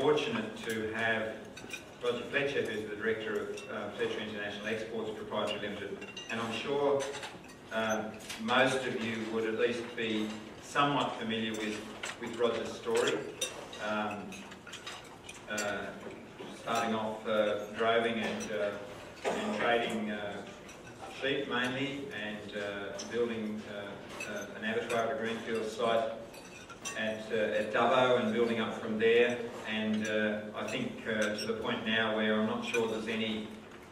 fortunate to have Roger Fletcher, who's the Director of Fletcher International Exports Proprietary Limited, and I'm sure most of you would at least be somewhat familiar with Roger's story. Starting off droving and trading sheep mainly, and building an abattoir at a greenfield site at Dubbo, and building up from there, and I think to the point now where I'm not sure there's any,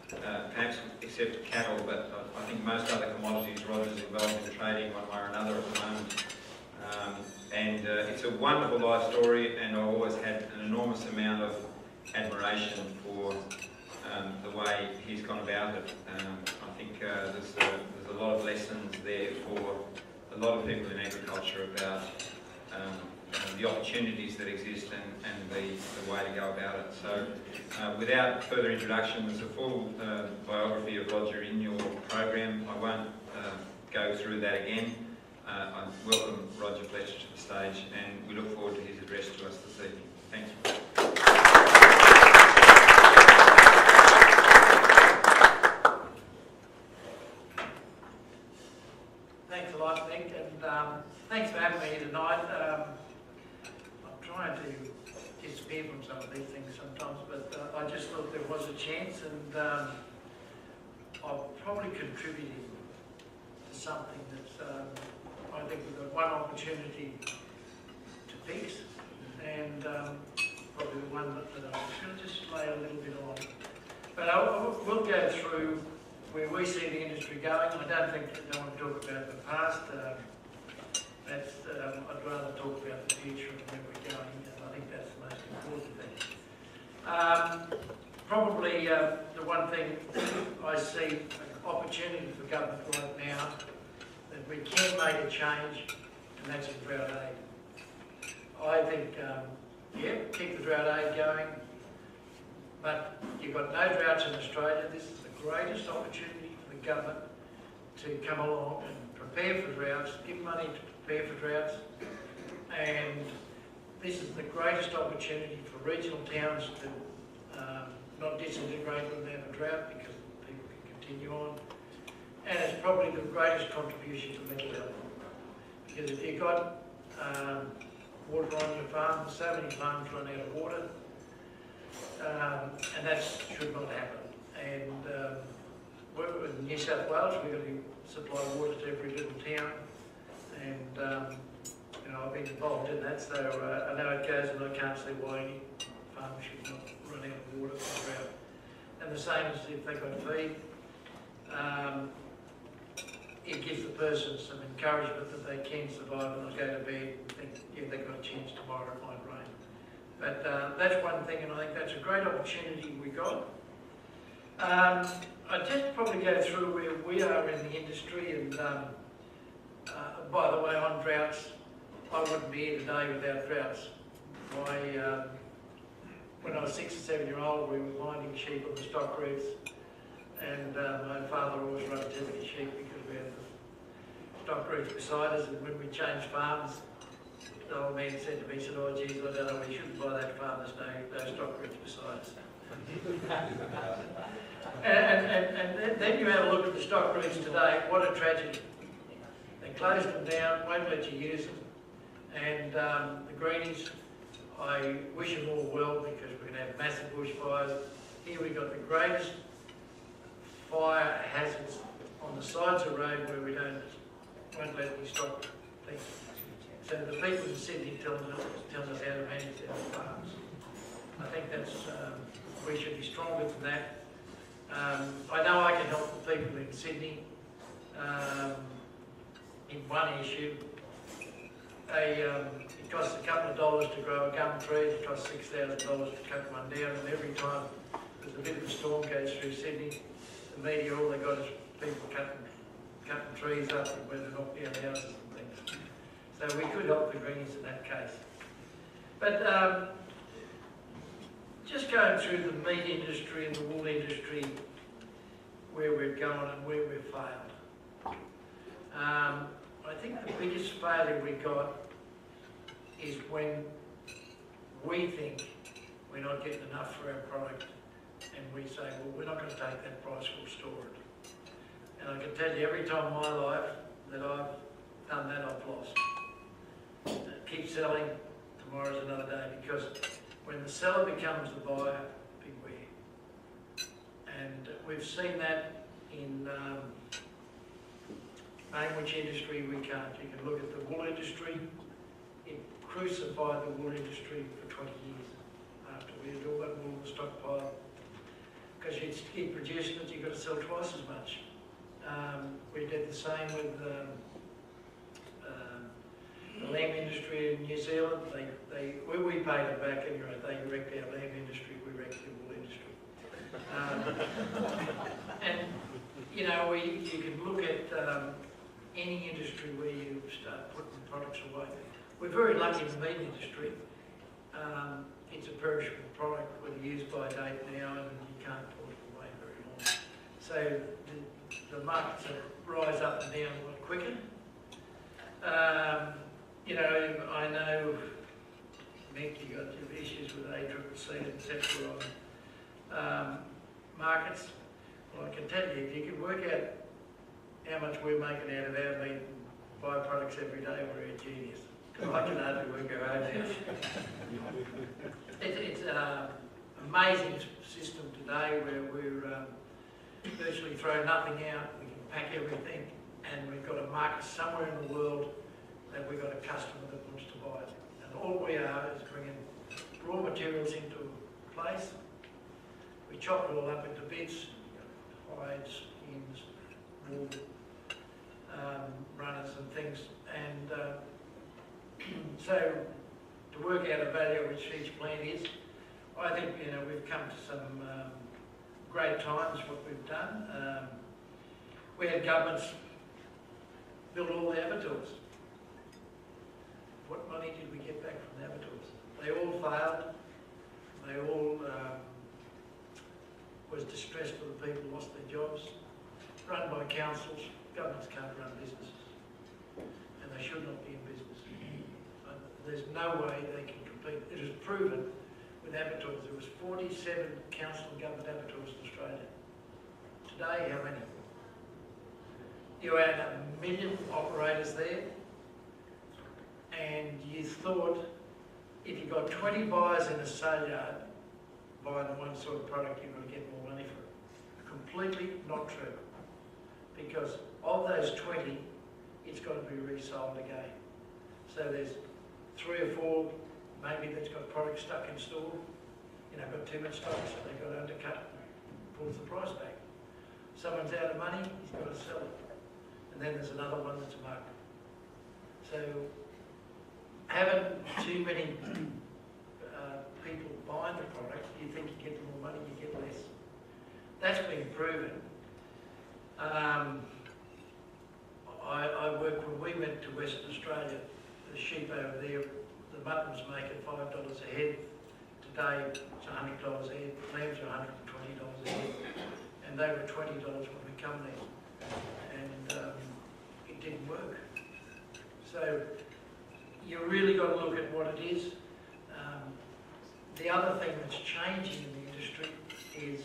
perhaps except cattle, but I think most other commodities Roger's involved in trading one way or another at the moment. And it's a wonderful life story, and I've always had an enormous amount of admiration for the way he's gone about it. I think there's a lot of lessons there for a lot of people in agriculture about the opportunities that exist and the way to go about it. So without further introduction, there's a full biography of Roger in your program. I won't go through that again. I welcome Roger Fletcher to the stage, and we look forward to his address to us this evening. Thank you. Thanks a lot, Nick, and thanks for having me here tonight. I'm trying to disappear from some of these things sometimes, but I just thought there was a chance, and I'll probably contribute to something that's, I think we've got one opportunity to fix, and probably the one that I'm going to just lay a little bit on. But we'll go through where we see the industry going. I don't want to talk about the past. I'd rather talk about the future and where we're going, and I think that's the most important thing. Probably the one thing I see an opportunity for government right now, that we can make a change, and that's in drought aid. I think, yeah, keep the drought aid going, but you've got no droughts in Australia. This is the greatest opportunity for the government to come along and prepare for droughts, give money to prepare for droughts, and this is the greatest opportunity for regional towns to not disintegrate when they have a drought, because people can continue on. And it's probably the greatest contribution to mental health. Because if you've got water on your farm, so many farms run out of water, and that should not happen. And in New South Wales, we're going to supply water to every little town, and you know, I've been involved in that, so I know it goes, and I can't see why any farm should not run out of water for drought. And the same as if they've got feed. It gives the person some encouragement that they can survive, and they'll go to bed and think, yeah, they've got a chance tomorrow, it might rain. But that's one thing, and I think that's a great opportunity we got. I'd just probably go through where we are in the industry, and by the way, on droughts, I wouldn't be here today without droughts. When I was 6 or 7 years old, we were minding sheep on the stock routes, and my father always run too many sheep because we had the stock routes beside us, and when we changed farms, the old man said to me, he said, oh geez, I don't know, we shouldn't buy that farm, there's no stock routes beside us. and then you have a look at the stock routes today, what a tragedy. They closed them down, won't let you use them, and the greenies, I wish them all well, because we're going to have massive bushfires. Here we've got the greatest fire hazards on the sides of the road where we won't let any stock things. So the people in Sydney telling us how to manage our farms. I think that's, we should be stronger than that. I know I can help the people in Sydney in one issue. It costs a couple of dollars to grow a gum tree, it costs $6,000 to cut one down, and every time there's a bit of a storm goes through Sydney, the media, all they got is people cutting trees up and where they knock down houses and things. So we could help the greens in that case. But just going through the meat industry and the wool industry, where we're going and where we've failed. I think the biggest failure we got is when we think we're not getting enough for our product, and we say, well, we're not going to take that price, we'll store it. And I can tell you, every time in my life that I've done that, I've lost. Keep selling, tomorrow's another day, because when the seller becomes the buyer, beware. And we've seen that in sandwich industry. We can't. You can look at the wool industry. It crucified the wool industry for 20 years after we had all that wool in the stockpile. Because you keep producing it, you've got to sell twice as much. We did the same with the lamb industry in New Zealand. We paid them back anyway. They wrecked our lamb industry, we wrecked the wool industry. And you know, you can look at any industry where you start putting products away. We're very lucky in the meat industry. It's a perishable product with a use-by date now, and you can't put it away very long. So the markets rise up and down a lot quicker. You know, I know, Mick, you got your issues with ACCC, etc. on markets. Well, I can tell you, if you can work out how much we're making out of our meat and byproducts every day, we're a genius. Because I can hardly work our own out. It's an amazing system today where we're virtually throw nothing out, we can pack everything, and we've got a market somewhere in the world that we've got a customer that wants to buy it. And all we are is bringing raw materials into place. We chop it all up into bits, hides, skins, wool, runners and things. And so to work out a value which each plant is, I think, you know, we've come to some great times what we've done. We had governments build all the abattoirs. What money did we get back from the abattoirs? They all failed. They all was distress for the people, lost their jobs. Run by councils, governments can't run businesses, and they should not be in business. There's no way they can compete. It is proven with abattoirs. There was 47 council and government abattoirs in Australia. Today, how many? You had 1 million operators there, and you thought if you got 20 buyers in a sale yard buying the one sort of product, you're going to get more money for it. Completely not true. Because of those 20, it's got to be resold again. So there's 3 or 4 maybe that's got product stuck in store, you know, got too much stock, so they've got to undercut, pulls the price back. Someone's out of money, he's got to sell it. And then there's another one that's a market. So having too many people buying the product, you think you get more money, you get less. That's been proven. I worked when we went to Western Australia, the sheep over there, the mutton was making $5 a head. Today it's $100 a head, lambs are $120 a head, and they were $20 when we come there. And it didn't work. So you really got to look at what it is. The other thing that's changing in the industry is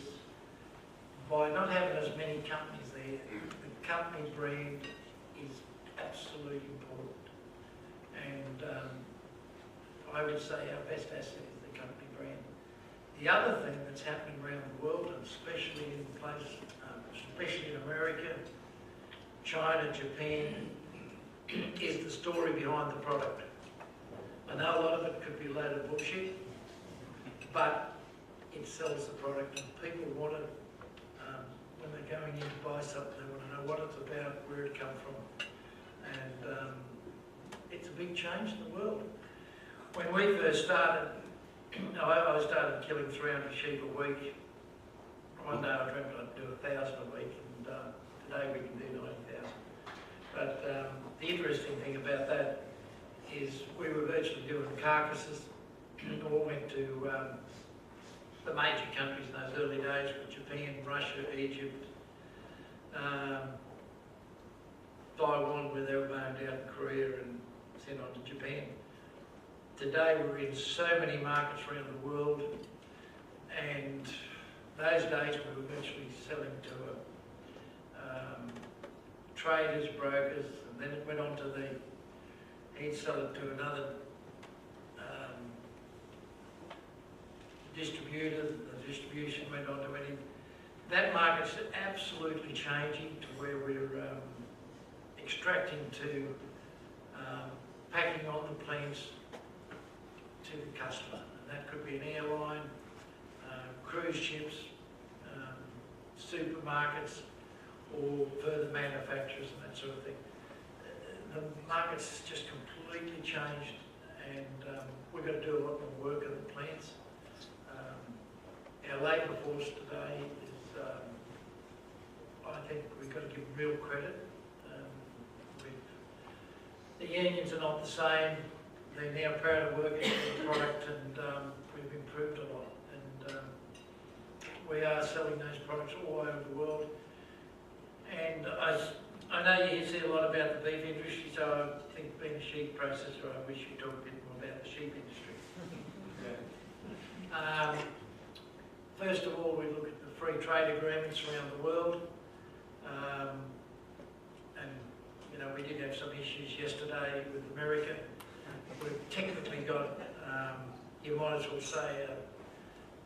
by not having as many companies there, the company brand is absolutely important. And I would say our best asset is the company brand. The other thing that's happening around the world, and especially in places, especially in America, China, Japan, is the story behind the product. I know a lot of it could be a load of bullshit, but it sells the product, and people want it. When they're going in to buy something, they want to know what it's about, where it come from. And it's a big change in the world. When we first started, I started killing 300 sheep a week. One day I dreamt I'd do 1,000 a week, and today we can do 90,000. But the interesting thing about that is we were virtually doing carcasses. It all went to the major countries in those early days, Japan, Russia, Egypt, Taiwan, where they were boned out, in Korea, and sent on to Japan. Today we're in so many markets around the world. those days we were virtually selling to traders, brokers, and then it went on to he'd sell it to another distributor, the distribution went on to any. That market's absolutely changing to where we're extracting to packing on the plants to the customer. And that could be an airline, cruise ships, supermarkets, or further manufacturers and that sort of thing. The market's just completely changed, and we've got to do a lot more work in the plants. Our labour force today is, I think we've got to give real credit. The unions are not the same. They're now proud of working for the product, and we've improved a lot. And we are selling those products all over the world. And I know you see a lot about the beef industry, so I think being a sheep processor, I wish you'd talk a bit more about the sheep industry. First of all, we look at the free trade agreements around the world. And, you know, we did have some issues yesterday with America. We've technically got, you might as well say,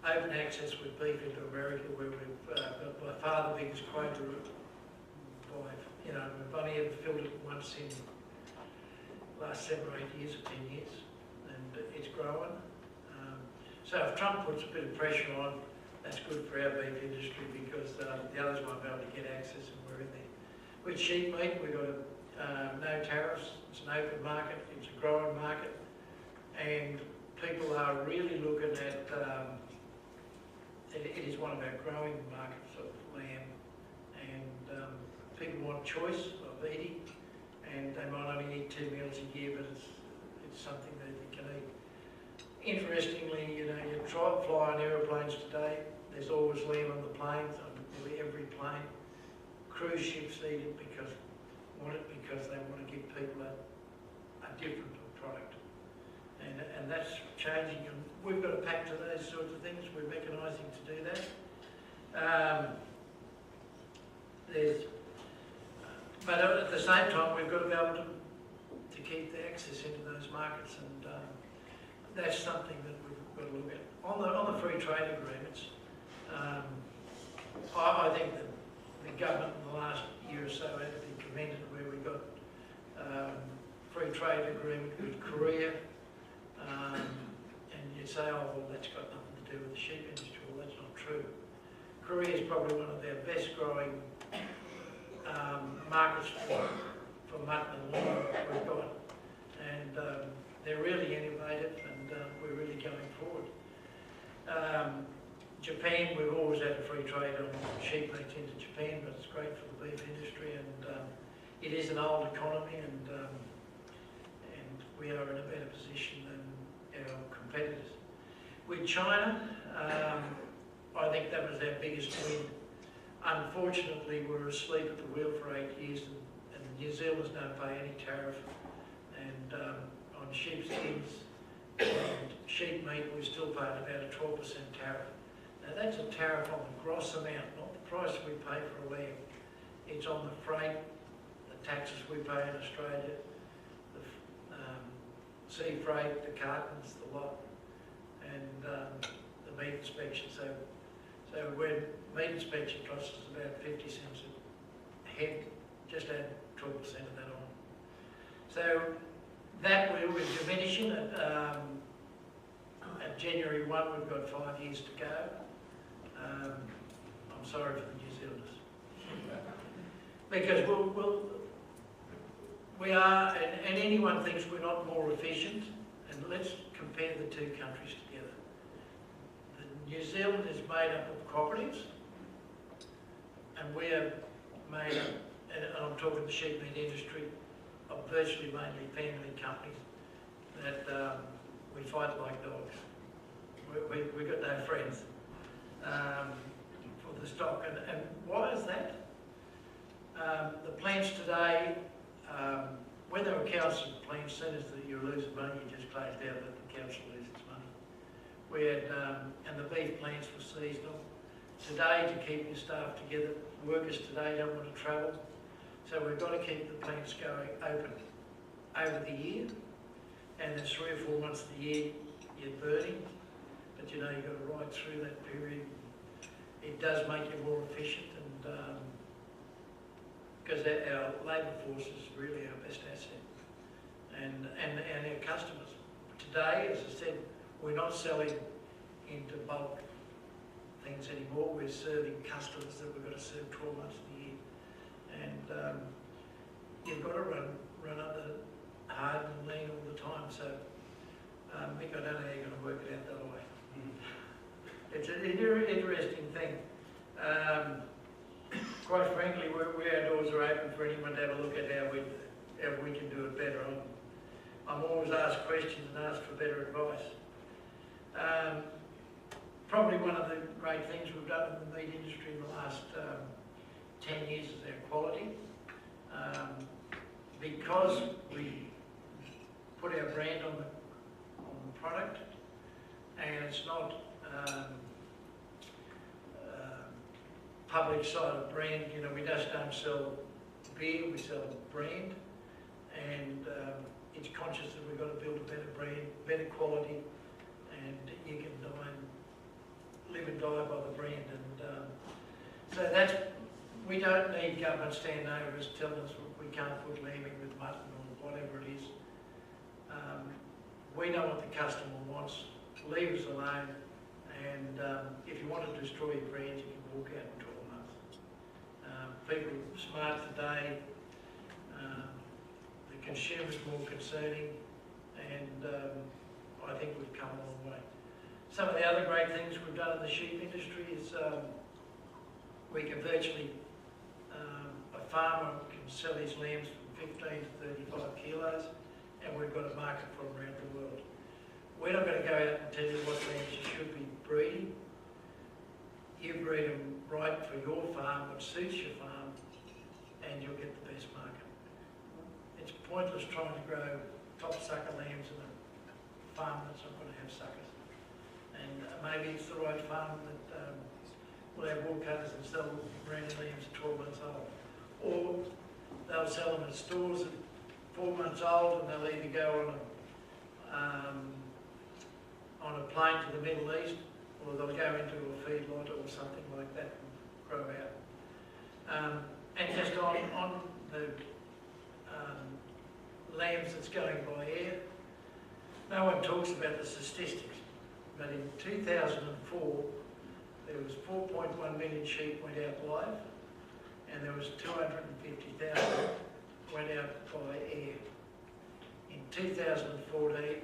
open access with beef into America, where we've got by far the biggest quota. You know, we've only ever filled it once in the last 7 or 8 years or 10 years, and it's growing. So if Trump puts a bit of pressure on, that's good for our beef industry, because the others won't be able to get access, and we're in there. With sheep meat, we've got no tariffs. It's an open market. It's a growing market, and people are really looking at. It is one of our growing markets of lamb, and people want choice of eating, and they might only eat 2 meals a year, but it's something that they can eat. Interestingly, you know, you try to fly on aeroplanes today, there's always lamb on the planes, on nearly every plane. Cruise ships eat it because they want to give people a different product. And that's changing, and we've got to pack to those sorts of things. We're mechanising to do that. But at the same time, we've got to be able to keep the access into those markets, and that's something that we've got to look at. On the free trade agreements, I think that the government in the last year or so had to be commended, where we got free trade agreement with Korea, and you say, oh well, that's got nothing to do with the sheep industry. Well, that's not true. Korea is probably one of their best growing markets for mutton and lamb we've got, and they're really innovative, and we're really going forward. Japan, we've always had a free trade on sheep meat into Japan, but it's great for the beef industry, and it is an old economy, and we are in a better position than our competitors. With China, I think that was our biggest win. Unfortunately, we were asleep at the wheel for 8 years, and New Zealanders don't pay any tariff, and on sheep skins and sheep meat, we still pay about a 12% tariff. Now that's a tariff on the gross amount, not the price we pay for a lamb. It's on the freight, the taxes we pay in Australia, the sea freight, the cartons, the lot, and the meat inspection. So when meat inspection costs us about 50 cents a head, just add 12% of that on. So that we're diminishing. At January 1, we've got 5 years to go. I'm sorry for the New Zealanders. Because we are, and anyone thinks we're not more efficient, and let's compare the two countries together. New Zealand is made up of cooperatives, and we are made up, and I'm talking the sheep meat industry, of virtually mainly family companies that we fight like dogs. We've got no friends for the stock, and why is that? The plants today, when there were council plants, as soon as you're losing money, you just closed down, let the council lose its money. We had, and the beef plants were seasonal. today to keep your staff together. Workers today don't want to travel. So we've got to keep the plants going open over the year. And there's 3 or 4 months of the year you're burning, but you know you've got to ride through that period. It does make you more efficient, and because our labour force is really our best asset, and our customers. Today, as I said, we're not selling into bulk things anymore. We're serving customers that we've got to serve 12 months of the year, and you've got to run under hard and lean all the time. So, Mick, I don't know how you're going to work it out the other way. It's an interesting thing. Quite frankly, our doors are open for anyone to have a look at how we can do it better. I'm always asked questions and asked for better advice. Probably one of the great things we've done in the meat industry in the last 10 years is our quality. Because we put our brand on the product, and it's not public side of brand. You know, we just don't sell beer, we sell brand, and it's conscious that we've got to build a better brand, better quality, and you can live and die by the brand. And so that's, we don't need government standing over us telling us we can't put lamb in with mutton or whatever it is. We know what the customer wants. Leave us alone, and if you want to destroy your brand, you can walk out in 12 months. People are smart today. The consumer's more concerning, and I think we've come a long way. Some of the other great things we've done in the sheep industry is we can virtually, a farmer can sell his lambs from 15 to 35 kilos, and we've got a market for them around the world. We're not going to go out and tell you what lambs you should be breeding. You breed them right for your farm, what suits your farm, and you'll get the best market. It's pointless trying to grow top sucker lambs in a farm that's not going to have suckers. And maybe it's the right farm that will have wool cutters and sell branded lambs at 12 months old. Or they'll sell them at stores at 4 months old, and they'll either go on a plane to the Middle East, or they'll go into a feedlot or something like that and grow out. And just on the lambs that's going by air, no one talks about the statistics, but in 2004 there was 4.1 million sheep went out live, and there was 250,000 went out by air. In 2014,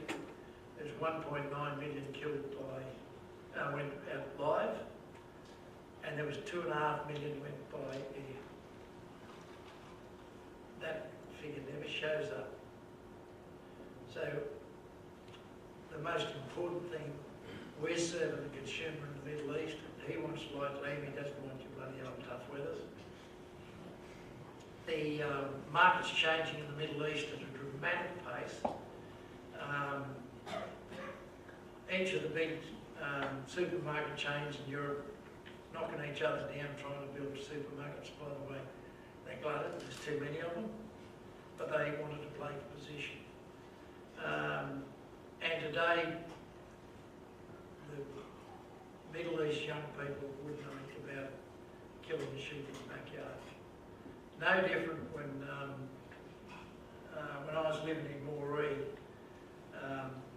there's 1.9 million killed by, went out live, and there was 2.5 million went by air. That figure never shows up. So the most important thing, we're serving the consumer in the Middle East. He wants light lamb, he doesn't want your bloody old tough weathers. The market's changing in the Middle East at a dramatic pace. Each of the big supermarket chains in Europe knocking each other down, trying to build supermarkets. By the way, they're glutted, there's too many of them, but they wanted to play for position. And today, the Middle East young people wouldn't know anything about killing the sheep in the backyard. No different when I was living in Moree.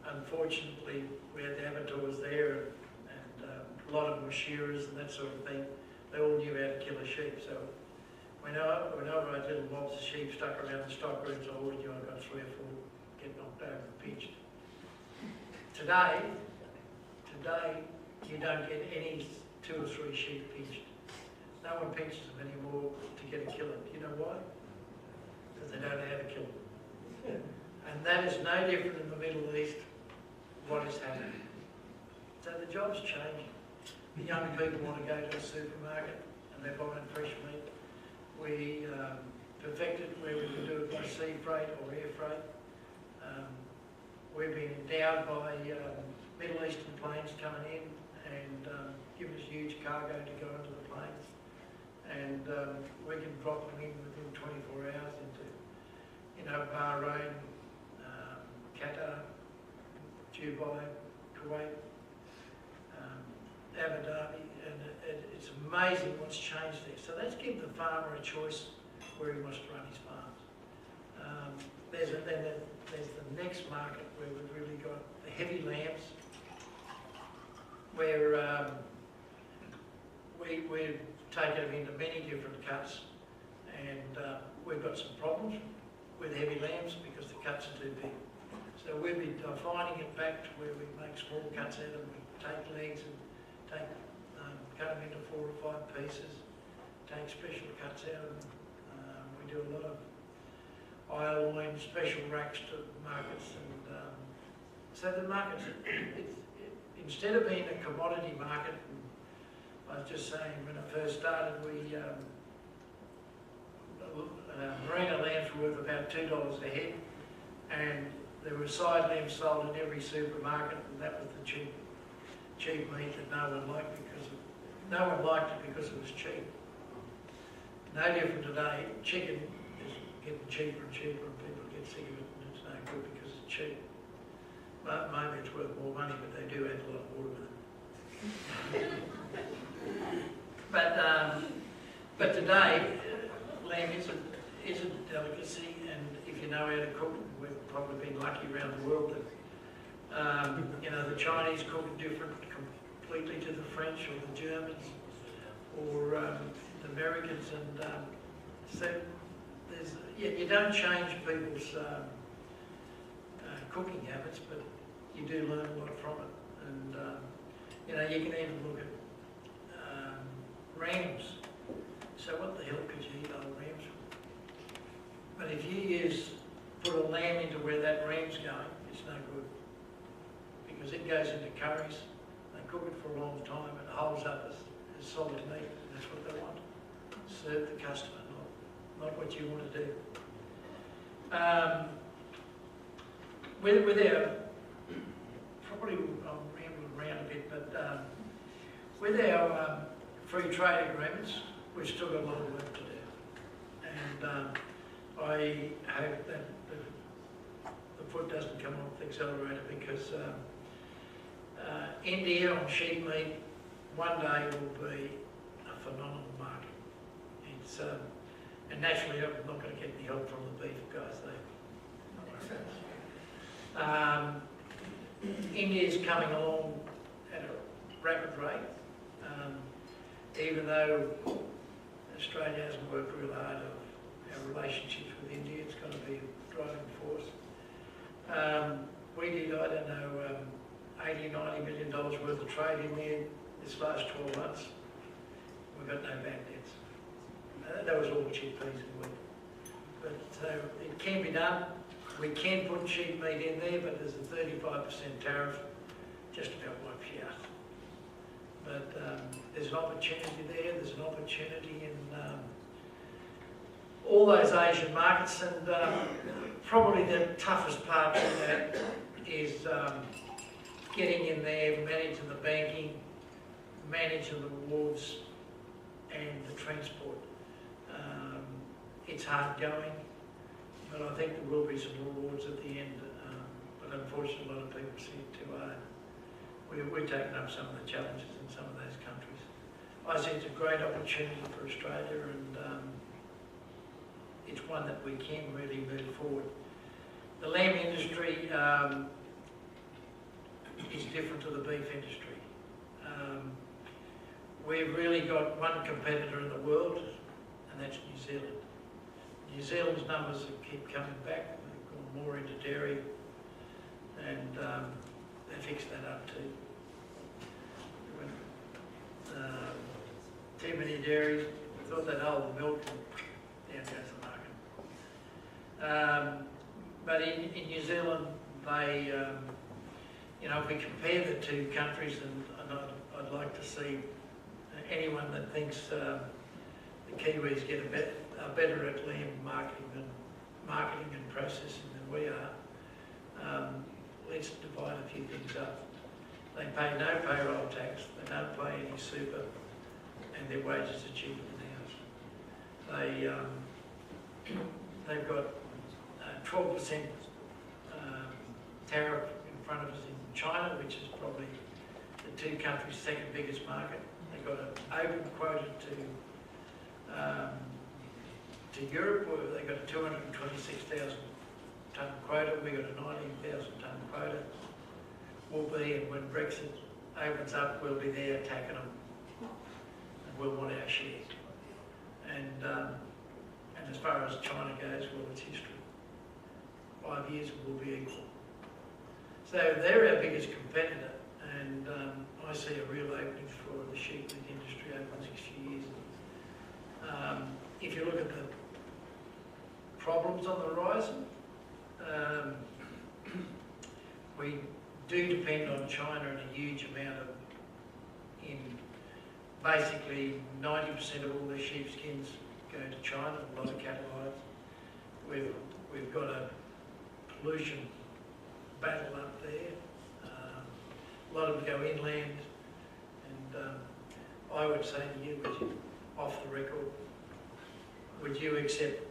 Unfortunately, we had the abattoirs there, and a lot of them were shearers and that sort of thing. They all knew how to kill a sheep. So whenever I had little mobs of sheep stuck around the stock rooms, I always knew I got 3 or 4 get knocked over and pinched. Today, you don't get any 2 or 3 sheep pinched. No one pinches them anymore to get a killer. Do you know why? Because they don't know how to kill them. And that is no different in the Middle East, what is happening. So the job's changing. The young people want to go to a supermarket and they're buying fresh meat. We perfected where we can do it by sea freight or air freight. We've been endowed by Middle Eastern planes coming in and giving us huge cargo to go into the planes, and we can drop them in within 24 hours into, Bahrain, Qatar, Dubai, Kuwait, Abu Dhabi, and it's amazing what's changed there. So let's give the farmer a choice where he wants to run his farms. There's the next market where we've really got the heavy lambs, where we've taken them into many different cuts, and we've got some problems with heavy lambs because the cuts are too big. So we'll be defining it back to where we make small cuts out of them. We take legs and cut them into 4 or 5 pieces, take special cuts out of them. We do a lot of eye-line special racks to markets, and so the markets, instead of being a commodity market, I was just saying when I first started, merino lambs were worth about $2 a head, and there were side lambs sold in every supermarket, and that was the cheap meat that no one liked because it was cheap. No different today. Chicken is getting cheaper and cheaper, and people get sick of it, and it's no good because it's cheap. But maybe it's worth more money, but they do add a lot of water with it. But today, lamb is a delicacy, and if you know how to cook it, we've probably been lucky around the world that the Chinese cook it different completely to the French or the Germans or the Americans, and so you don't change people's cooking habits, but you do learn a lot from it, and you can even look at rams. So what the hell could you eat old rams from? But if you put a lamb into where that ram's going, it's no good, because it goes into curries. They cook it for a long time. It holds up as solid meat. That's what they want. Serve the customer, not what you want to do. With our, probably I'm rambling around a bit, but with our free trade agreements, we've still got a lot of work to do. And I hope that the foot doesn't come off the accelerator, because India on sheep meat one day will be a phenomenal market. It's and naturally I'm not going to get any help from the beef guys. India's coming along at a rapid rate, even though Australia hasn't worked real hard on our relationships with India. It's going to be a driving force. We did, I don't know, $80–90 million worth of trade in there this last 12 months. We've got no bad debts. That was all cheap peas and wheat. But so it can be done. We can put cheap meat in there, but there's a 35% tariff, just about wipes you out. But there's an opportunity there. There's an opportunity in all those Asian markets, and probably the toughest part of that is getting in there, managing the banking, managing the rewards, and the transport. It's hard going, but I think there will be some rewards at the end. But unfortunately, a lot of people see it too hard. We're taking up some of the challenges in some of those countries. I see it's a great opportunity for Australia, and it's one that we can really move forward. The lamb industry is different to the beef industry. We've really got one competitor in the world, and that's New Zealand. New Zealand's numbers keep coming back. They've gone more into dairy, and they fixed that up too. Too many dairies. We thought they'd hold the milk, and down goes the market. But in New Zealand, they, if we compare the two countries, and I'd like to see anyone that thinks the Kiwis are better at lamb marketing and processing than we are. Let's divide a few things up. They pay no payroll tax. They don't pay any super. and their wages are cheaper than ours. They've got 12% tariff in front of us in China, which is probably the two countries' second biggest market. They've got an open quota to Europe, where they've got a 226,000 tonne quota. We've got a 19,000 tonne quota. We'll be, and when Brexit opens up, we'll be there attacking them, and we'll want our share. And as far as China goes, well, it's history. 5 years it will be equal. So they're our biggest competitor, and I see a real opening for the sheep meat industry over the next few years. If you look at the problems on the horizon, we do depend on China in a huge amount in basically 90% of all the sheepskins go to China, a lot of cattle hides. We've got a pollution battle up there. A lot of them go inland, and I would say to you, off the record, would you accept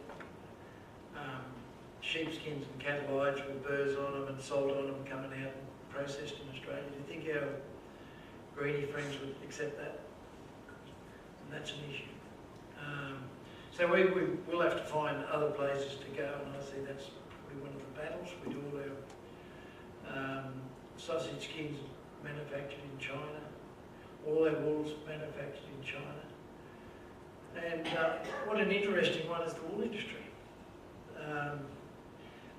sheepskins and cattle hides with burrs on them and salt on them coming out and processed in Australia? Do you think our greedy friends would accept that? And that's an issue. So we'll have to find other places to go, and I see that's probably one of the battles. We do all our sausage skins manufactured in China, all our wools manufactured in China. And what an interesting one is the wool industry.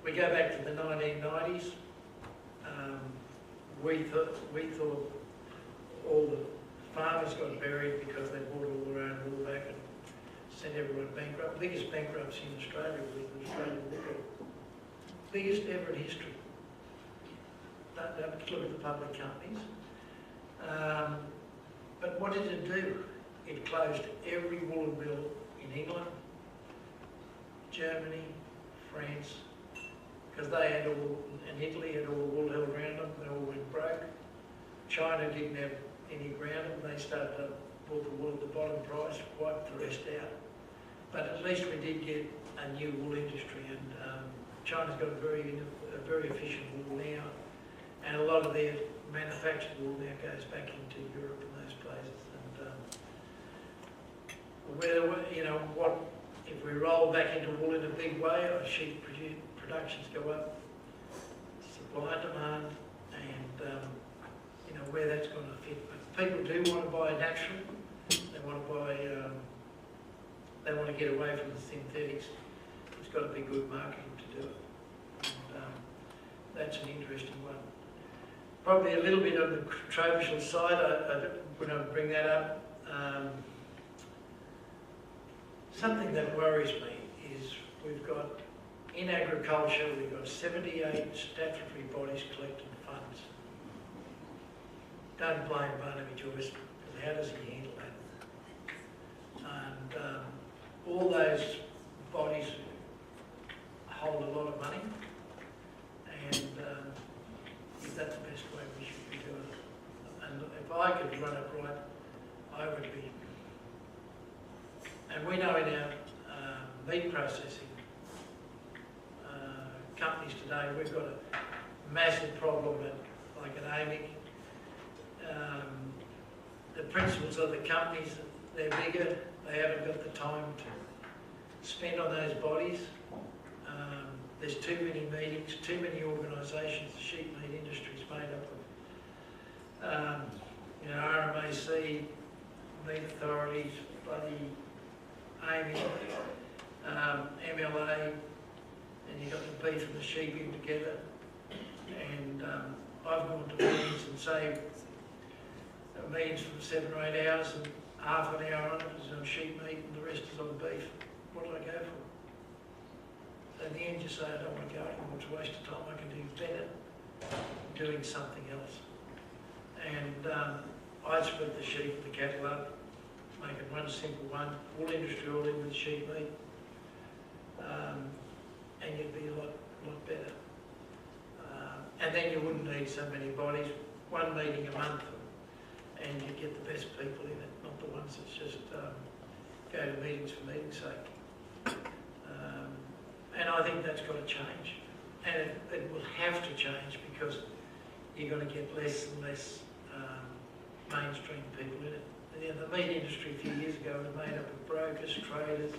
We go back to the 1990s. We thought all the farmers got buried because they bought all their own wool back and sent everyone bankrupt. The biggest bankruptcy in Australia was the Australian Wool Board. Biggest ever in history. Don't look at the public companies. But what did it do? It closed every woolen mill in England, Germany, France, because they had all, and Italy had all the wool held around them. They all went broke. China didn't have any around them. They started to bought the wool at the bottom price, wiped the rest out. But at least we did get a new wool industry, and China's got a very efficient wool now, and a lot of their manufactured wool now goes back into Europe and those places. And what if we roll back into wool in a big way? Our sheep productions go up, supply and demand, and where that's going to fit. But people do want to buy natural. They want to buy. They want to get away from the synthetics. It's got to be good marketing to do it. And, that's an interesting one. Probably a little bit on the controversial side. I when I bring that up. Something that worries me is we've got, in agriculture, we've got 78 statutory bodies collecting funds. Don't blame Barnaby Joyce, because how does he handle that? And all those bodies hold a lot of money, and is that the best way we should be doing it? And if I could run it right, I would be. And we know in our meat processing companies today, we've got a massive problem at, like at AMIC. The principals of the companies, they're bigger, they haven't got the time to spend on those bodies. There's too many meetings, too many organisations. The sheep meat industry is made up of RMAC, meat authorities, bloody AMI, MLA, and you've got the beef and the sheep in together. And I've gone to meetings and saved meetings from 7 or 8 hours, and half an hour on it is on sheep meat and the rest is on beef. What do I go for? So in the end you say, I don't want to go anymore, it's a waste of time, I can do better doing something else. And I'd split the sheep and the cattle up, make it one simple one, wool industry all in with sheep meat, and you'd be a lot better. And then you wouldn't need so many bodies, one meeting a month, and you'd get the best best people in it, not the ones that just go to meetings for meeting's sake. And I think that's got to change. And it will have to change because you're going to get less and less mainstream people in it. The meat industry a few years ago was made up of brokers, traders,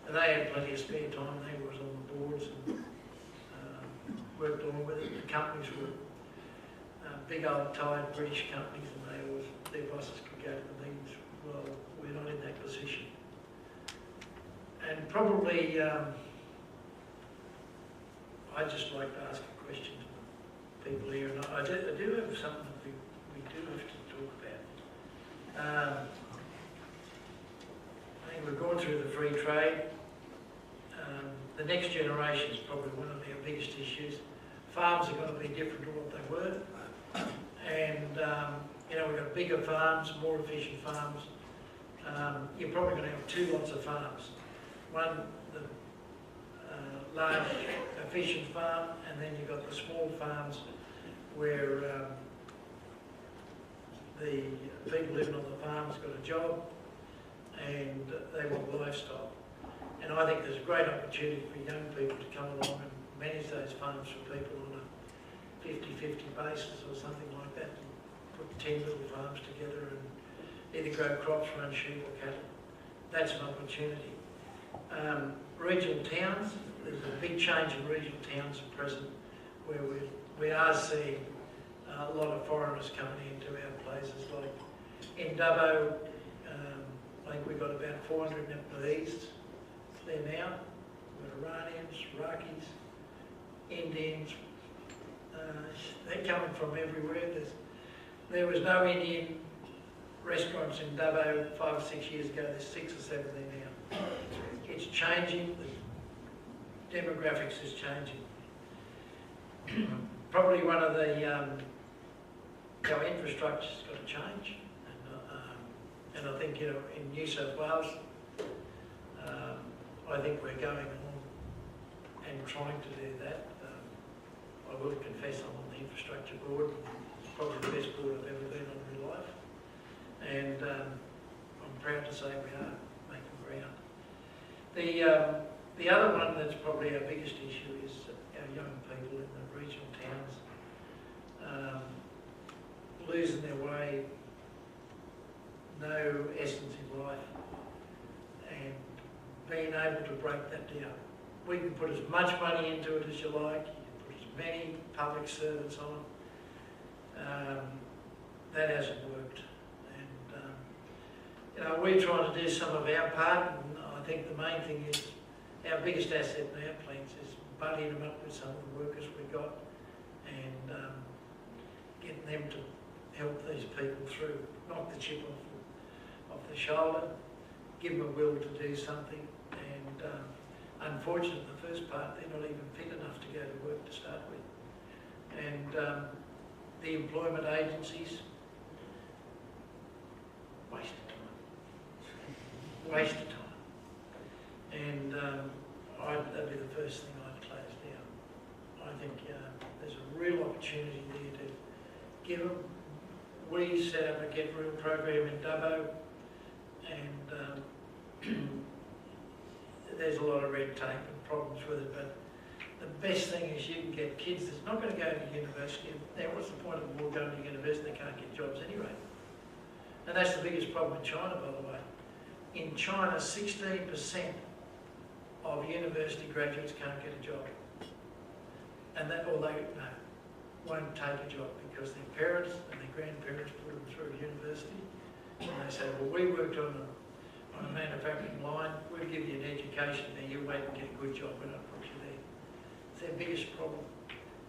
and they had plenty of spare time. They was on the boards and worked along with it. The companies were big old tired British companies, and they always, their bosses could go to the meetings. Well, we're not in that position. And probably, I'd just like to ask a question to people here, and I do have something that we do have to talk about. I think we've gone through the free trade. The next generation is probably one of our biggest issues. Farms are going to be different to what they were. And, you know, we've got bigger farms, more efficient farms. You're probably going to have two lots of farms. One, the large, efficient farm, and then you've got the small farms where the people living on the farms got a job and they want livestock. And I think there's a great opportunity for young people to come along and manage those farms for people on a 50-50 basis or something like that, and put 10 little farms together and either grow crops, run sheep or cattle. That's an opportunity. Regional towns, there's a big change in regional towns at present where we are seeing a lot of foreigners coming into our places. Like in Dubbo, I think we've got about 400 Nepalese there now. We've got Iranians, Iraqis, Indians. They're coming from everywhere. There was no Indian restaurants in Dubbo 5 or 6 years ago. There's 6 or 7 there now. It's changing. The demographics is changing. Probably one of the our infrastructure's got to change, and I think, you know, in New South Wales, I think we're going along and trying to do that. I will confess I'm on the infrastructure board. It's probably the best board I've ever been on in my life, and I'm proud to say we are making ground. The other one that's probably our biggest issue is our young people in the regional towns losing their way, no essence in life, and being able to break that down. We can put as much money into it as you like, you can put as many public servants on. That hasn't worked. And, you know, we're trying to do some of our part, and I think the main thing is our biggest asset in our plants is buddying them up with some of the workers we've got and getting them to help these people through, knock the chip off the shoulder, give them a will to do something, and unfortunately the first part they're not even fit enough to go to work to start with. And the employment agencies, waste of time. And that'd be the first thing I'd close down. I think there's a real opportunity there to give them. We set up a Get Real program in Dubbo, and there's a lot of red tape and problems with it, but the best thing is you can get kids that's not going to go to university. Now, what's the point of them all going to university? They can't get jobs anyway. And that's the biggest problem in China, by the way. In China, 16% of university graduates can't get a job. And that, or they won't take a job because their parents and their grandparents put them through university. And they say, well, we worked on a manufacturing line, we'll give you an education there, you wait and get a good job, we're not put you there. It's their biggest problem.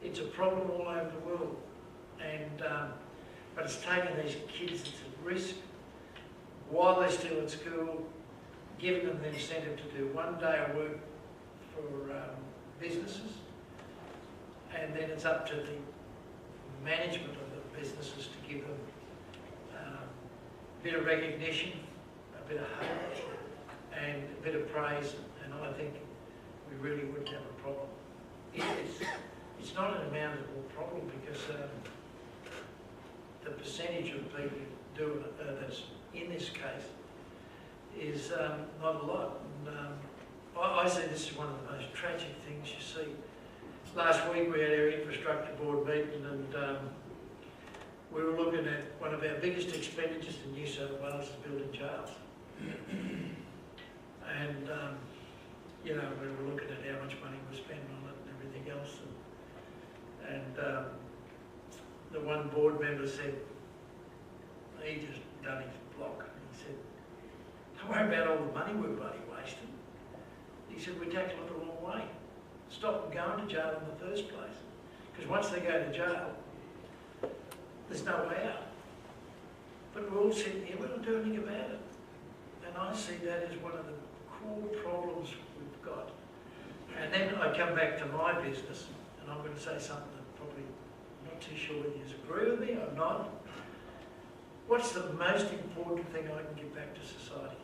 It's a problem all over the world. And, but it's taking these kids that's at risk while they're still at school, giving them the incentive to do 1 day of work for businesses, and then it's up to the management of the businesses to give them a bit of recognition, a bit of hope, and a bit of praise, and I think we really wouldn't have a problem. It's not an unmanageable problem because the percentage of people that is not a lot. And, I see this as one of the most tragic things you see. Last week we had our infrastructure board meeting, and we were looking at one of our biggest expenditures in New South Wales is building jails. And, you know, we were looking at how much money we're spending on it and everything else. And the one board member said, he just done his block. He said, don't worry about all the money we're bloody wasting. He said, we tackle it the wrong way. Stop them going to jail in the first place. Because once they go to jail, there's no way out. But we're all sitting here, we don't do anything about it. And I see that as one of the core problems we've got. And then I come back to my business, and I'm going to say something that probably I'm not too sure whether you agree with me or not. What's the most important thing I can give back to society?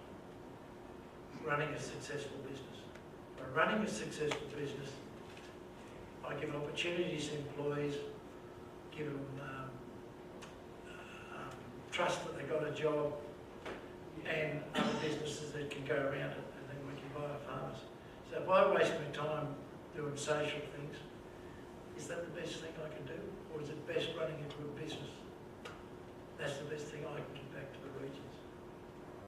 Running a successful business. By running a successful business, I give opportunities to employees, give them trust that they got a job, and other businesses that can go around it, and then we can buy our farmers. So if I waste my time doing social things, is that the best thing I can do? Or is it best running a good business? That's the best thing I can give back to the regions.